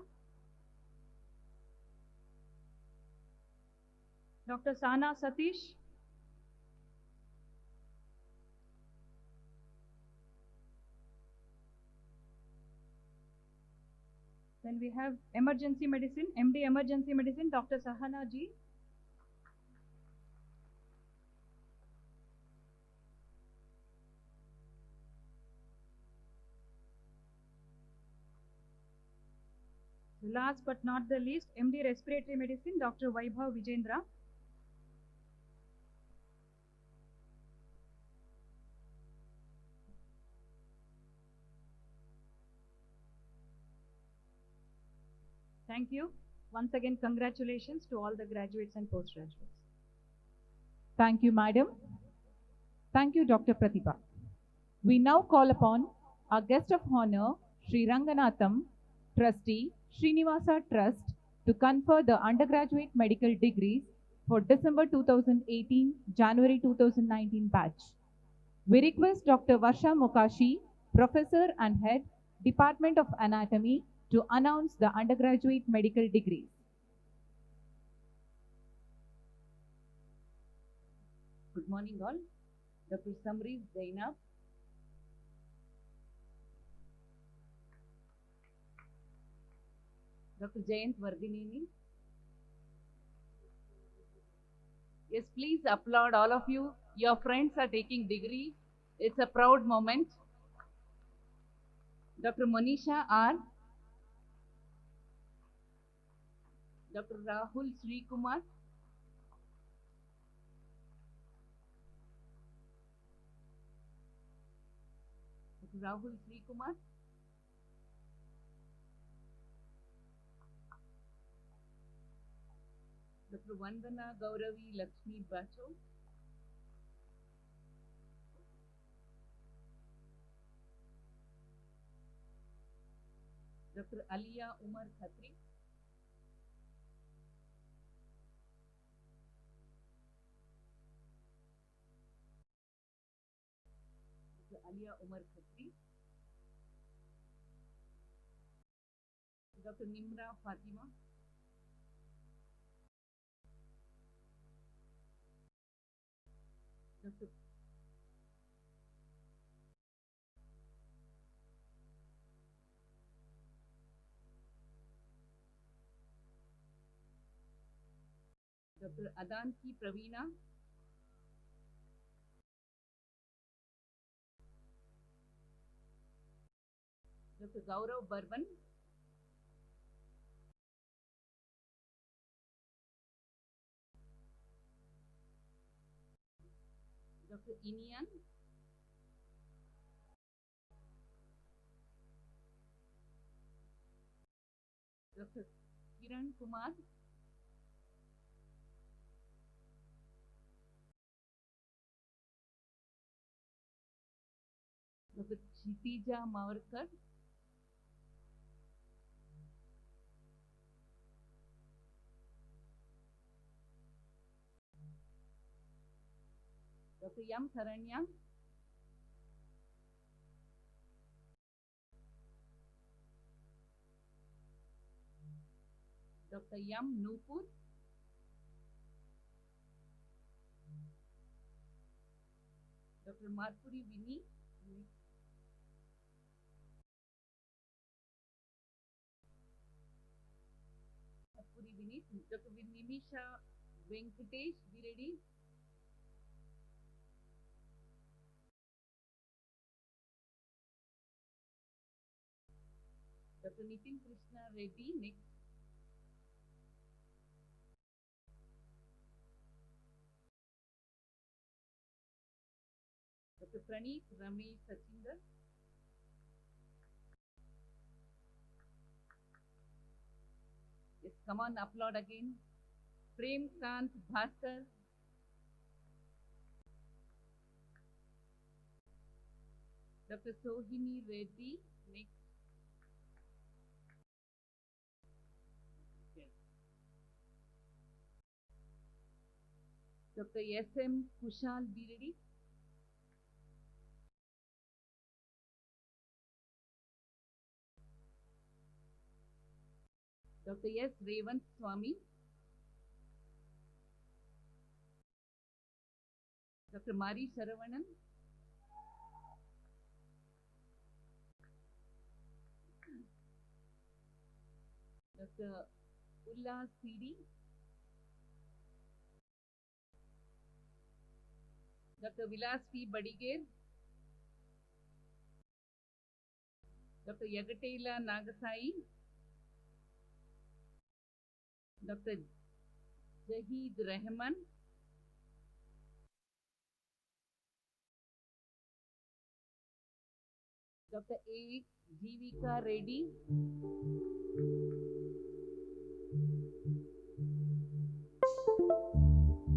S9: Dr. Sana Satish, then we have emergency medicine, MD emergency medicine, Dr. Sahana G. Last but not the least, MD respiratory medicine, Dr. Vaibhav Vijendra. Thank you. Once again, congratulations to all the graduates and postgraduates.
S7: Thank you, Madam. Thank you, Dr. Pratibha. We now call upon our guest of honor, Sri Ranganatham, Trustee, Srinivasa Trust, to confer the undergraduate medical degrees for December 2018, January 2019 batch. We request Dr. Varsha Mokashi, Professor and Head, Department of Anatomy, to announce the undergraduate medical degrees.
S10: Good morning all. Dr. Samri Zainab, Dr. Jayant Vardinini. Yes, please applaud all of you. Your friends are taking degree. It's a proud moment. Dr. Monisha R. Dr. Rahul Sri Kumar. Dr. Rahul Sri Kumar. Dr. Vandana Gauravi Lakshmi Bacho. Dr. Aliya Umar Khatri. Dr. Aliya Umar Khatri. Dr. Nimra Fatima. Dr. Dr. Adanki Praveena, Dr. Gaurav Barban, Dr. Inian, Dr. Kiran Kumar, Dr. Kshitija Mavarkar, Dr. M. Saranya, Dr. M. Nupur, Dr. Marpuri Vinny, Dr. Nimisha Venkatesh, be ready. Dr. Nitin Krishna Reddy, next. Dr. Praneeth Ramesh Sachinder, yes, come on, applaud again. Prem Kant Bhaskar, Dr. Sohini Reddy, next. Yes. Dr. S.M. Kushal, be ready. Dr. S. Revant Swami, Dr. Mari Saravanan, Dr. Ullas CD, Dr. Vilas P. Badigir, Dr. Yagatela Nagasai, Dr. Jahid Rahman, Dr. A. Jivika Reddy,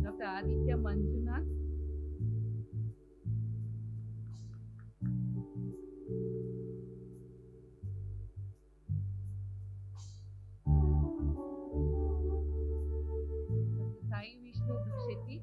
S10: Dr. Aditya Manjunath, Dr. Sai Vishnu Dushetty,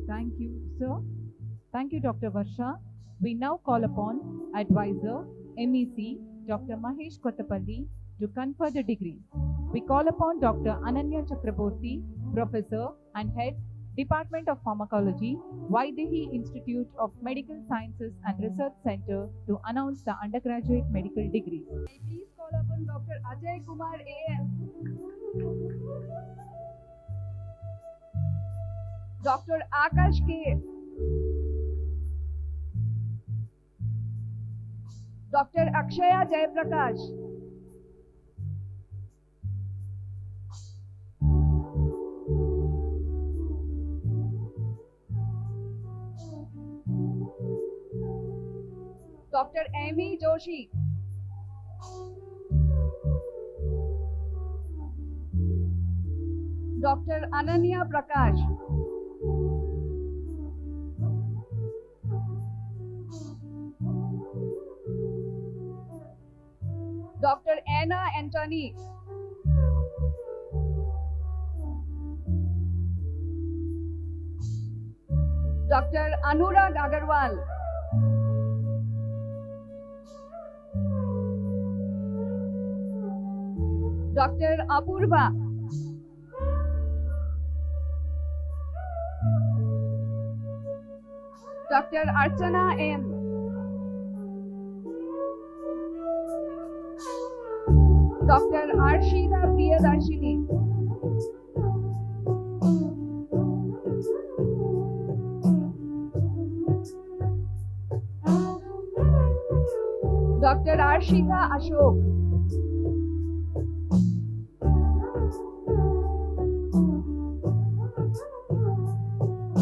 S7: Thank you, sir. Thank you, Dr. Varsha. We now call upon Advisor, MEC, Dr. Mahesh Kottapalli, to confer the degrees. We call upon Dr. Ananya Chakraborty, Professor and Head, Department of Pharmacology, Vydehi Institute of Medical Sciences and Research Center, to announce the undergraduate medical degrees.
S6: I please call upon Dr. Ajay Kumar AM, Dr. Akash K, Dr. Akshaya Jayaprakash, Dr. Amy Joshi, Dr. Ananya Prakash, Dr. Anna Antony, Dr. Anurag Agarwal. Dr. Apurva. Dr. Archana M. Dr. Arshita Priyadarshini. Dr. Arshita Ashok.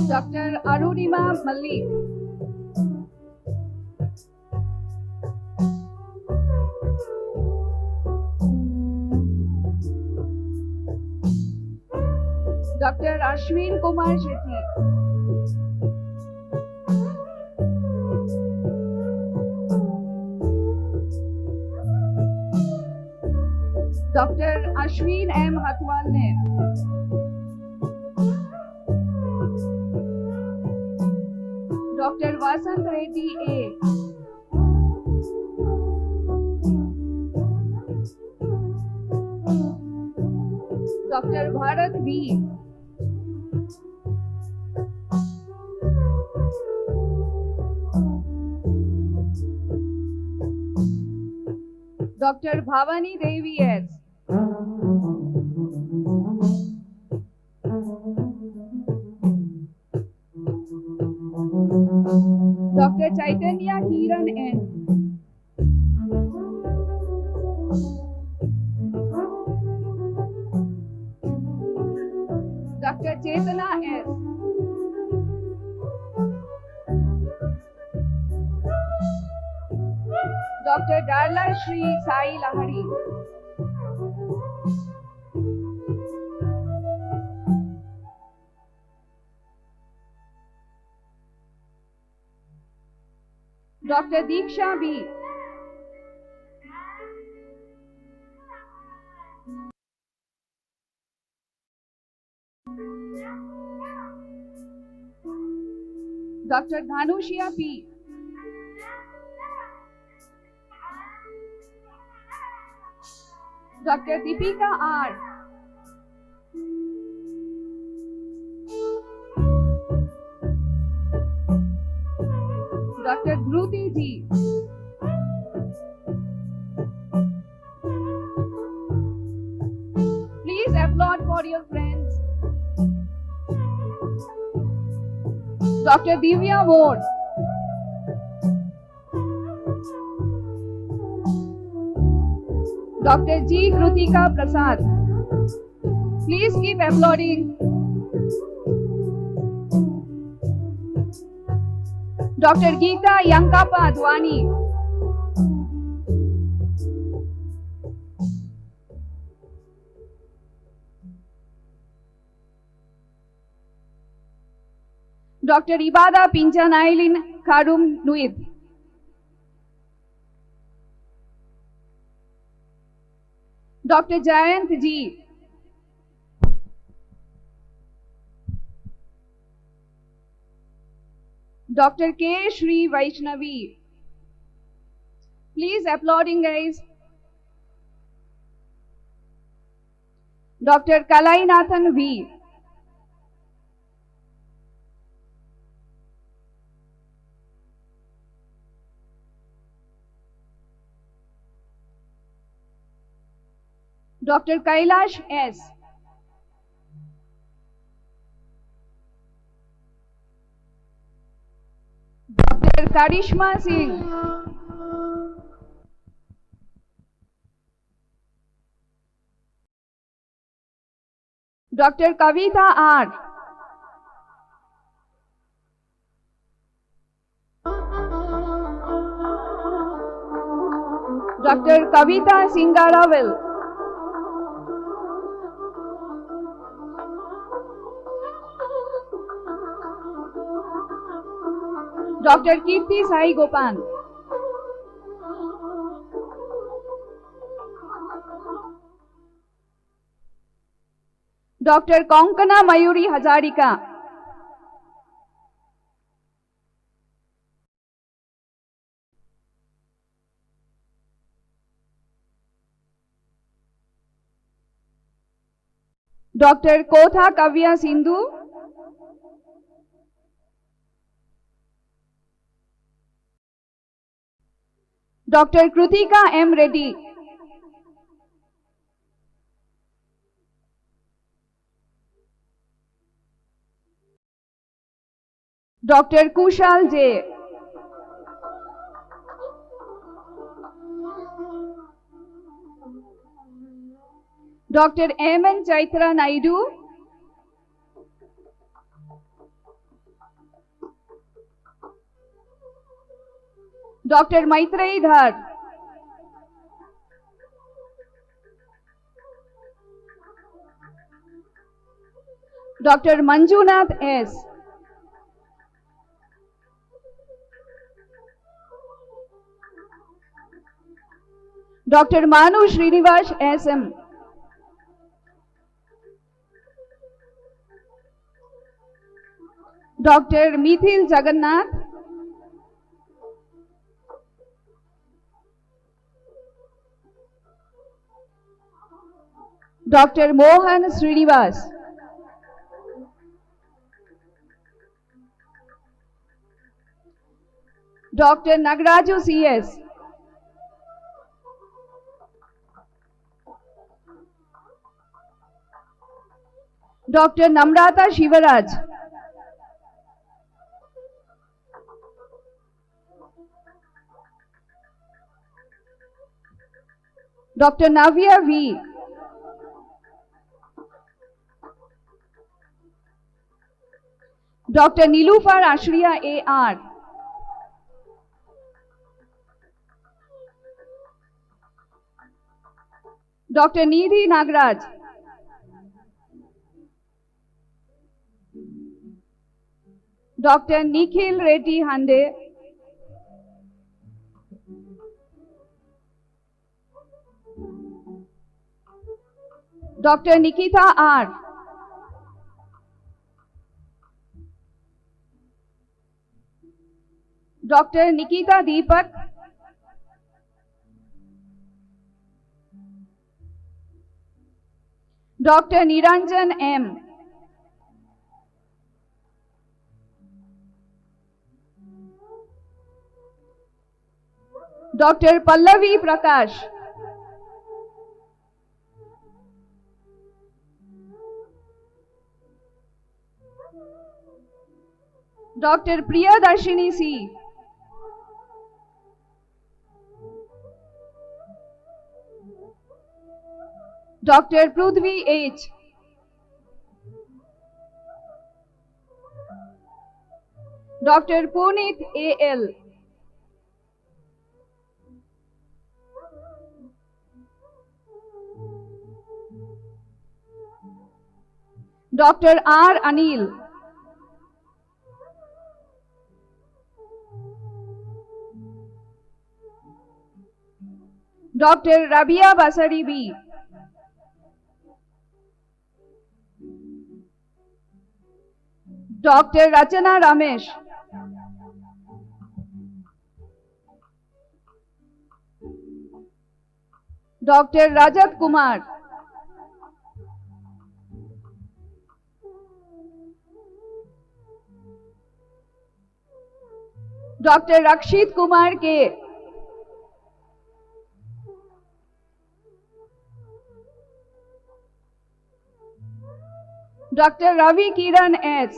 S6: Dr. Arunima Malik. Dr. Ashwin Kumar Shetty. Dr. Ashwin M. Hatwalne. Dr. Vasant Reddy A. Dr. Bharat B. Dr. Bhavani Devi S. Dr. Chaitanya Kiran N. Dr. Chetana S. Dr. Darla Shri Sai Lahari. Dr. Deeksha B. Dr. Dhanushya P. Dr. Deepika R. Dr. Dhruti G. Please applaud for your friends. Dr. Divya Ward. Dr. G. Krutika Prasad. Please keep applauding. Dr. Geeta Yankapa Advani. Dr. Ibada Pinchanailin Karum Nuid. Dr. Jayant G. Dr. K. Shri Vaishnavi. Please applauding, guys. Dr. Kalainathan V. Dr. Kailash S. Dr. Karishma Singh. Dr. Kavita R. Dr. Kavita Singaravel. Dr. Kirti Sai Gopan. Dr. Konkana Mayuri Hazarika. Dr. Kotha Kavya Sindhu, Dr. Krutika M. Reddy, Dr. Kushal J. Dr. M. N. Chaitra Naidu, Dr. Maitreyi Dhar, Dr. Manjunath S. Dr. Manu Srinivas S.M. Dr. Mithil Jagannath, Dr. Mohan Srinivas, Dr. Nagraju C.S., Dr. Namrata Shivaraj, Dr. Navya V, Dr. Nilufar Ashriya A.R., Dr. Nidhi Nagraj, Dr. Nikhil Reddy Hande, Dr. Nikita R, Dr. Nikita Deepak, Dr. Niranjan M, Dr. Pallavi Prakash, Dr. Priyadarshini C, Dr. Prudhvi H, Dr. Punit A.L, Dr. R. Anil, Dr. Rabia Basari B, Dr. Rachana Ramesh, Dr. Rajat Kumar, Dr. Rakshit Kumar K, Dr. Ravi Kiran S,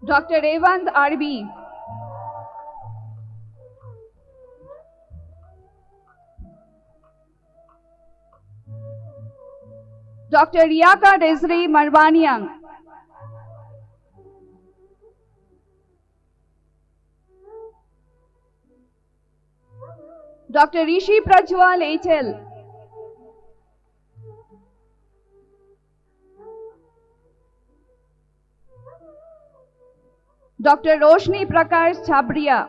S6: Dr. Revant R.B, Dr. Riyaka Desri Marwaniang, Dr. Rishi Prajwal H.L, Dr. Roshni Prakash Chhabria,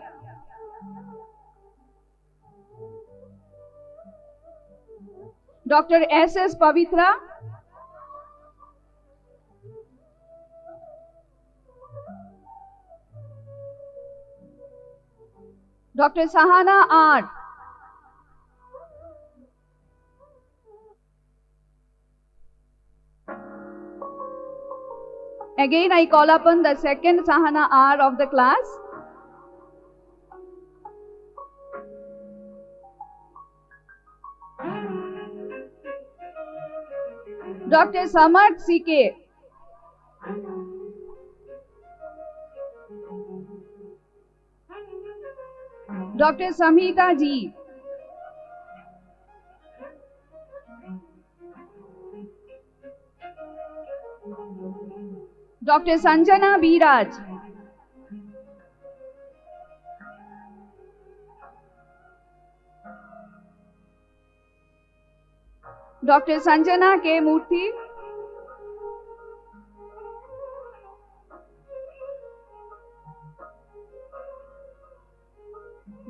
S6: Dr. S.S. Pavitra, Dr. Sahana R. Again, I call upon the second Sahana R of the class. Dr. Samarth CK. Dr. Samhita G. Dr. Sanjana Biraj. Dr. Sanjana K. Murthy.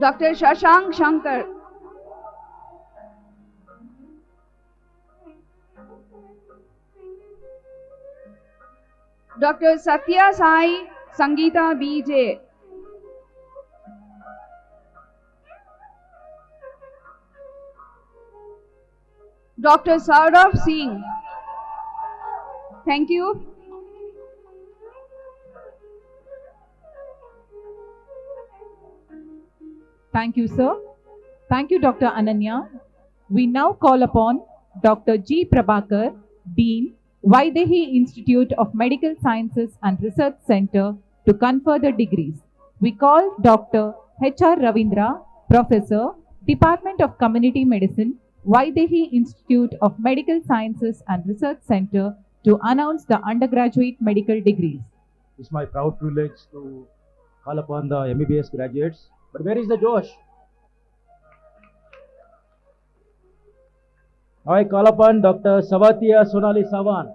S6: Dr. Shashank Shankar. Dr. Satya Sai Sangeeta BJ. Dr. Saurav Singh. Thank you.
S7: Thank you, sir. Thank you, Dr. Ananya. We now call upon Dr. G. Prabhakar, Dean, Vydehi Institute of Medical Sciences and Research Center, to confer the degrees. We call Dr. H.R. Ravindra, Professor, Department of Community Medicine, Vydehi Institute of Medical Sciences and Research Center, to announce the undergraduate medical degrees.
S11: It's my proud privilege to call upon the MBBS graduates. But where is the Josh? Now I call upon Dr. Savatia Sonali Savan.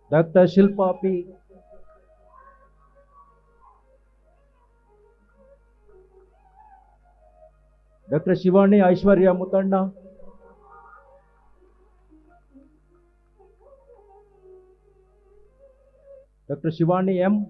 S11: Dr. Shilpa P. Dr. Shivani Aishwarya Mutanna. Dr. Shivani M.